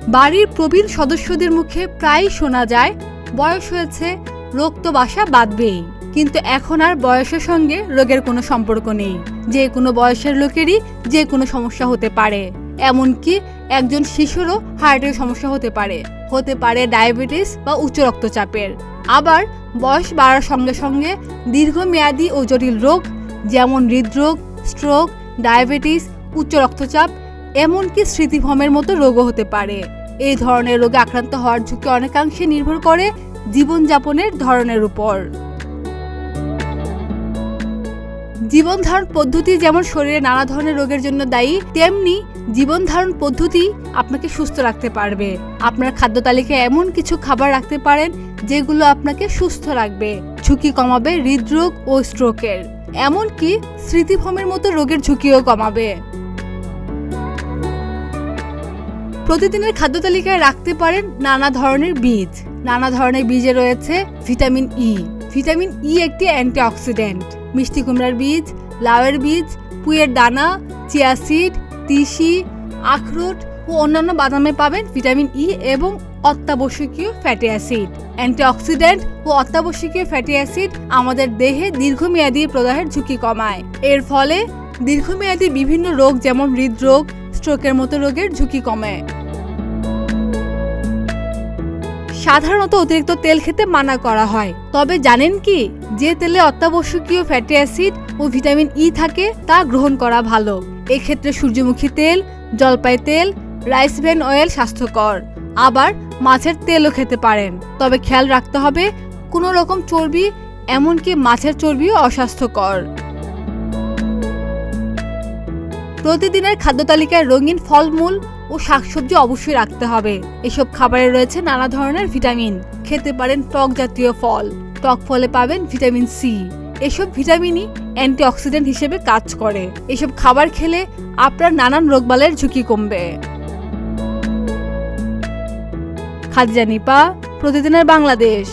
বাড়ির প্রবীণ সদস্যদের মুখে প্রায়ই শোনা যায়, বয়স হয়েছে, রোগ তো বাসা বাঁধবেই। কিন্তু এখন আর বয়সের সঙ্গে রোগের কোনো সম্পর্ক নেই। যে কোনো বয়সের লোকেরই যে কোনো সমস্যা হতে পারে। এমনকি একজন শিশুরও হার্টের সমস্যা হতে পারে ডায়াবেটিস বা উচ্চ রক্তচাপের। আবার বয়স বাড়ার সঙ্গে সঙ্গে দীর্ঘমেয়াদী ও জটিল রোগ যেমন হৃদরোগ, স্ট্রোক, ডায়াবেটিস, উচ্চ রক্তচাপ, এমনকি স্মৃতিভ্রমের মতো রোগও হতে পারে। এই ধরনের রোগে আক্রান্ত হওয়ার ঝুঁকি অনেকাংশে নির্ভর করে জীবনযাপনের ধরনের উপর। জীবনধারণ পদ্ধতি যেমন শরীরে নানা ধরনের রোগের জন্য দায়ী, তেমনি জীবনধারণ পদ্ধতি আপনাকে সুস্থ রাখতে পারবে। আপনার খাদ্য তালিকায় এমন কিছু খাবার রাখতে পারেন যেগুলো আপনাকে সুস্থ রাখবে, ঝুঁকি কমাবে হৃদরোগ ও স্ট্রোকের, এমনকি স্মৃতিভ্রমের মতো রোগের ঝুঁকিও কমাবে। প্রতিদিনের খাদ্য তালিকায় রাখতে পারেন নানা ধরনের বীজ। নানা ধরনের বীজে রয়েছে ভিটামিন ই। ভিটামিন ই একটি অ্যান্টিঅক্সিডেন্ট। মিষ্টি কুমড়ার বীজ, লাউয়ের বীজ, পুঁইয়ের দানা, চিয়া সিড, তিসি, আখরোট ও অন্যান্য বাদামে পাবেন ভিটামিন ই এবং অত্যাবশ্যকীয় ফ্যাটি অ্যাসিড। অ্যান্টিঅক্সিডেন্ট ও অত্যাবশ্যকীয় ফ্যাটি অ্যাসিড আমাদের দেহে দীর্ঘমেয়াদী প্রদাহের ঝুঁকি কমায়। এর ফলে দীর্ঘমেয়াদী বিভিন্ন রোগ যেমন হৃদরোগ, স্ট্রোকের মতো রোগের ঝুঁকি কমে। সাধারণত অতিরিক্ত তেল খেতে মানা করা হয়, তবে জানেন কি, যে তেলে অত্যাবশ্যকীয় ফ্যাটি অ্যাসিড ও ভিটামিন ই থাকে তা গ্রহণ করা ভালো। এক্ষেত্রে সূর্যমুখী তেল, জলপাই তেল, রাইস ব্রেন অয়েল স্বাস্থ্যকর। আবার মাছের তেলও খেতে পারেন, তবে খেয়াল রাখতে হবে কোনো রকম চর্বি, এমনকি মাছের চর্বিও অস্বাস্থ্যকর। প্রতিদিনের খাদ্য তালিকায় রঙিন ফলমূল ও শাকসবজি অবশ্যই রাখতে হবে। এসব খাবারে রয়েছে নানা ধরনের ভিটামিন। খেতে পারেন টক জাতীয় ফল। টক ফলে পাবেন ভিটামিন সি। এসব ভিটামিনই অ্যান্টিঅক্সিডেন্ট হিসেবে কাজ করে। এসব খাবার খেলে আপনার নানান রোগবালাইয়ের ঝুঁকি কমবে। খাদিজা নিপা, প্রতিদিনের বাংলাদেশ।